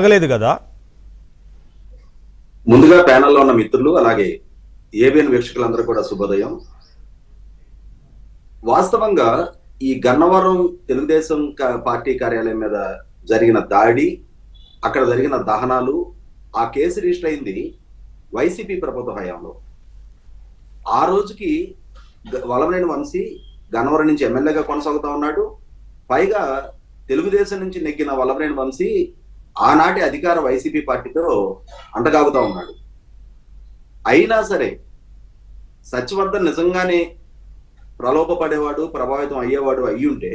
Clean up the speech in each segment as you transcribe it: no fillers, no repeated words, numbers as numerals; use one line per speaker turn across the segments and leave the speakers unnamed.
జరగలేదు కదా.
ముందుగా ప్యానెల్లో ఉన్న మిత్రులు అలాగే ఏబిఎన్ వీక్షకులందరూ కూడా శుభోదయం. వాస్తవంగా ఈ గన్నవరం తెలుగుదేశం పార్టీ కార్యాలయం మీద జరిగిన దాడి, అక్కడ జరిగిన దహనాలు, ఆ కేసు రిజిస్టర్ అయింది వైసీపీ ప్రభుత్వ హయాంలో. ఆ రోజుకి వల్లభనేని వంశీ గన్నవరం నుంచి ఎమ్మెల్యేగా కొనసాగుతా ఉన్నాడు. పైగా తెలుగుదేశం నుంచి నెగ్గిన వల్లభనేని వంశీ ఆనాటి అధికార వైసీపీ పార్టీతో అంటగాగుతా ఉన్నాడు. అయినా సరే సత్యవర్ధన్ నిజంగానే ప్రలోభపడేవాడు, ప్రభావితం అయ్యేవాడు అయ్యి ఉంటే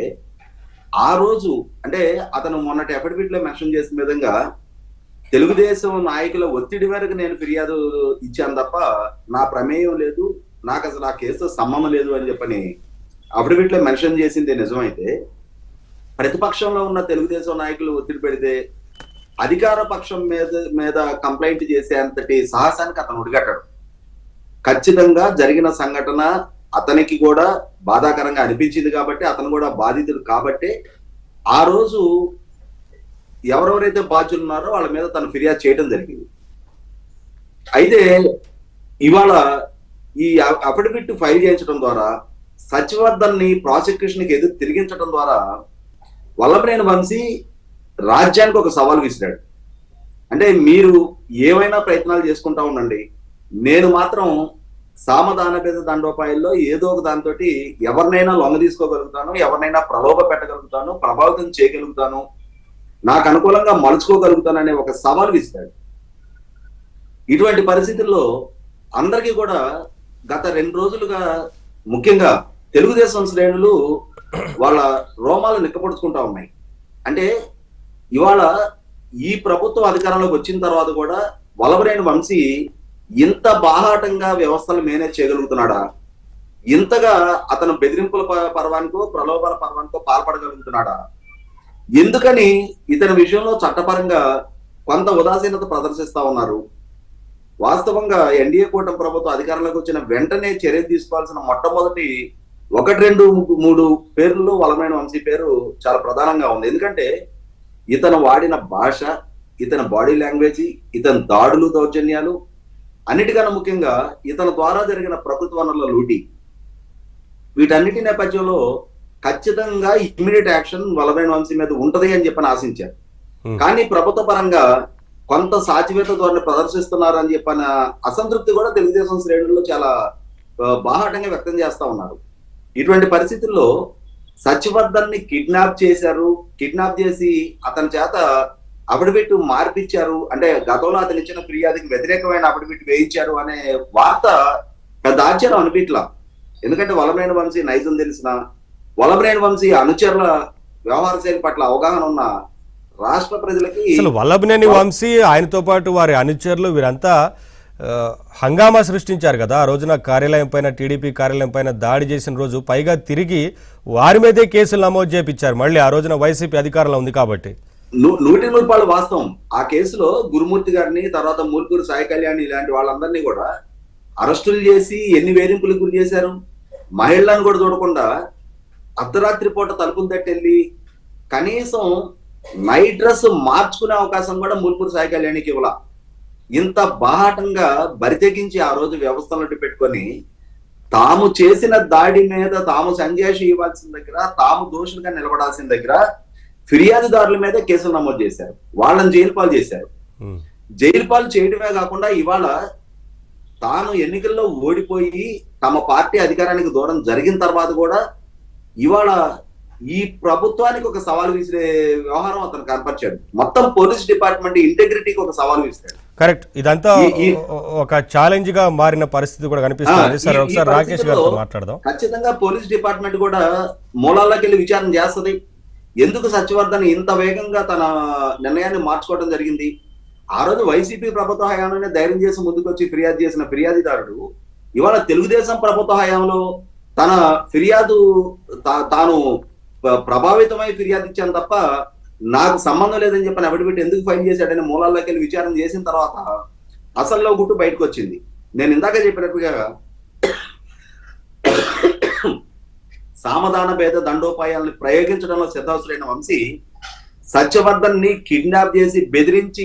ఆ రోజు అంటే అతను మొన్నటి అఫిడవిట్ లో మెన్షన్ చేసిన విధంగా తెలుగుదేశం నాయకుల ఒత్తిడి మేరకు నేను ఫిర్యాదు ఇచ్చాను తప్ప నా ప్రమేయం లేదు, నాకు అసలు ఆ కేసుతో సంబంధం లేదు అని చెప్పని అఫిడవిట్ లో మెన్షన్ చేసింది నిజమైతే, ప్రతిపక్షంలో ఉన్న తెలుగుదేశం నాయకులు ఒత్తిడి పెడితే అధికార పక్షం మీద కంప్లైంట్ చేసే అంతటి సాహసానికి అతను ఒడిగట్టాడు. ఖచ్చితంగా జరిగిన సంఘటన అతనికి కూడా బాధాకరంగా అనిపించింది కాబట్టి, అతను కూడా బాధితుడు కాబట్టి ఆ రోజు ఎవరెవరైతే బాధ్యులు ఉన్నారో వాళ్ళ మీద తను ఫిర్యాదు చేయడం జరిగింది. అయితే ఇవాళ ఈ అఫిడవిట్ ఫైల్ చేయించడం ద్వారా సత్యవర్ధన్ ని ప్రాసిక్యూషన్ కి ఎదురు తిరిగించడం ద్వారా వల్లభనేని వంశీ రాజ్యానికి ఒక సవాల్ విసిరాడు. అంటే మీరు ఏమైనా ప్రయత్నాలు చేసుకుంటా ఉండండి, నేను మాత్రం సామదాన భేద దండోపాయాల్లో ఏదో ఒక దాంతో ఎవరినైనా లొంగ తీసుకోగలుగుతాను, ఎవరినైనా ప్రలోభ పెట్టగలుగుతాను, ప్రభావితం చేయగలుగుతాను, నాకు అనుకూలంగా మలుచుకోగలుగుతాను అనే ఒక సవాల్ విసిరాడు. ఇటువంటి పరిస్థితుల్లో అందరికీ కూడా గత 2 రోజులుగా ముఖ్యంగా తెలుగుదేశం శ్రేణులు వాళ్ళ రోమాలు నిక్కపొడుచుకుంటా ఉన్నాయి. అంటే ఇవాళ ఈ ప్రభుత్వం అధికారంలోకి వచ్చిన తర్వాత కూడా వల్లభనేని వంశీ ఇంత బాహాటంగా వ్యవస్థలు మేనేజ్ చేయగలుగుతున్నాడా, ఇంతగా అతను బెదిరింపుల పర్వానికో ప్రలోభాల పర్వానికో పాల్పడగలుగుతున్నాడా, ఎందుకని ఇతని విషయంలో చట్టపరంగా కొంత ఉదాసీనత ప్రదర్శిస్తా ఉన్నారు. వాస్తవంగా ఎన్డీఏ కూటమి ప్రభుత్వం అధికారంలోకి వచ్చిన వెంటనే చర్యలు తీసుకోవాల్సిన మొట్టమొదటి 1, 2, 3 పేర్లలో వల్లభనేని వంశీ పేరు చాలా ప్రధానంగా ఉంది. ఎందుకంటే ఇతను వాడిన భాష, ఇతని బాడీ లాంగ్వేజ్, ఇతని దాడులు, దౌర్జన్యాలు, అన్నిటికన్నా ముఖ్యంగా ఇతని ద్వారా జరిగిన ప్రభుత్వ వనరుల లూటీ, వీటన్నిటి నేపథ్యంలో ఖచ్చితంగా ఇమ్మీడియట్ యాక్షన్ వల్లభనేని వంశీ మీద ఉంటది అని చెప్పని ఆశించారు. కానీ ప్రభుత్వ పరంగా కొంత సాచివేత ధోరణి ప్రదర్శిస్తున్నారు అని చెప్పిన అసంతృప్తి కూడా తెలుగుదేశం శ్రేణుల్లో చాలా బాహాటంగా వ్యక్తం చేస్తా ఉన్నారు. ఇటువంటి పరిస్థితుల్లో సత్యవర్ధన్ ని కిడ్నాప్ చేశారు, కిడ్నాప్ చేసి అతని చేత అఫిడవిట్ మార్పిచ్చారు, అంటే గతంలో అతను ఇచ్చిన ఫిర్యాదుకి వ్యతిరేకమైన అఫిడవిట్ వేయించారు అనే వార్త పెద్ద ఆశ్చర్యం అనిపించలా. ఎందుకంటే వల్లభనేని వంశీ నైజం తెలిసిన, వల్లభనేని వంశీ అనుచరుల వ్యవహార శైలి పట్ల అవగాహన ఉన్న రాష్ట్ర ప్రజలకి
అసలు వల్లభనేని వంశీ ఆయనతో పాటు వారి అనుచరులు వీరంతా హంగామా సృష్టించారు కదా. ఆ రోజున కార్యాలయం పైన, టీడీపీ కార్యాలయం పైన దాడి చేసిన రోజు పైగా తిరిగి వారి మీదే కేసులు నమోదు చేయించారు. మళ్ళీ ఆ రోజున వైసీపీ అధికారంలో ఉంది కాబట్టి
100% వాస్తవం. ఆ కేసులో గురుమూర్తి గారిని, తర్వాత మూల్పూరి సాయి కళ్యాణ్ ఇలాంటి వాళ్ళందరినీ కూడా అరెస్టులు చేసి ఎన్ని వేధింపులకు గురి చేశారు. మహిళలను కూడా చూడకుండా అర్ధరాత్రి పూట తలుపులు తట్టెళ్ళి కనీసం నైట్ డ్రెస్ మార్చుకునే అవకాశం కూడా మూల్పూరి సాయి కళ్యాణ్కి ఇవ్వాల. ఇంత బాహాటంగా బరితెగించి ఆ రోజు వ్యవస్థలను పెట్టుకొని తాము చేసిన దాడి మీద తాము సంజాయిషి ఇవ్వాల్సిన దగ్గర, తాము దోషులుగా నిలబడాల్సిన దగ్గర ఫిర్యాదుదారుల మీద కేసులు నమోదు చేశారు, వాళ్ళని జైలు పాలు చేశారు. జైలు పాలు చేయడమే కాకుండా ఇవాళ తాను ఎన్నికల్లో ఓడిపోయి తమ పార్టీ అధికారానికి దూరం జరిగిన తర్వాత కూడా ఇవాళ ఈ ప్రభుత్వానికి ఒక సవాల్ విసిరే వ్యవహారం అతను కనపరిచాడు. మొత్తం పోలీస్ డిపార్ట్మెంట్ ఇంటెగ్రిటీకి ఒక సవాల్ విసిరాడు.
కరెక్ట్. ఇదంతా ఒక ఛాలెంజ్ గా మారిన పరిస్థితి కూడా కనిపిస్తుంది. సార్ ఒకసారి రాకేష్ గారితో మాట్లాడదాం.
ఖచ్చితంగా పోలీస్ డిపార్ట్మెంట్ కూడా మూలాల్లోకి వెళ్ళి విచారణ చేస్తుంది. ఎందుకు సత్యవర్ధన్ ఇంత వేగంగా తన నిర్ణయాన్ని మార్చుకోవడం జరిగింది? ఆ రోజు వైసీపీ ప్రభుత్వ హయాంలోనే ధైర్యం చేసి ముందుకొచ్చి ఫిర్యాదు చేసిన ఫిర్యాదుదారుడు ఇవాళ తెలుగుదేశం ప్రభుత్వ హయాంలో తన ఫిర్యాదు తాను ప్రభావితమై ఫిర్యాదు ఇచ్చాను తప్ప నాకు సంబంధం లేదని చెప్పని అఫిడవిట్ ఎందుకు ఫైల్ చేశాడని మూలాల్లోకి వెళ్ళి విచారణ చేసిన తర్వాత అసల్లో గుట్టు బయటకు వచ్చింది. నేను ఇందాక చెప్పినట్టుగా సామధాన భేద దండోపాయాలను ప్రయోగించడంలో సిద్ధాస్తులైన వంశీ సత్యవర్ధన్ ని కిడ్నాప్ చేసి బెదిరించి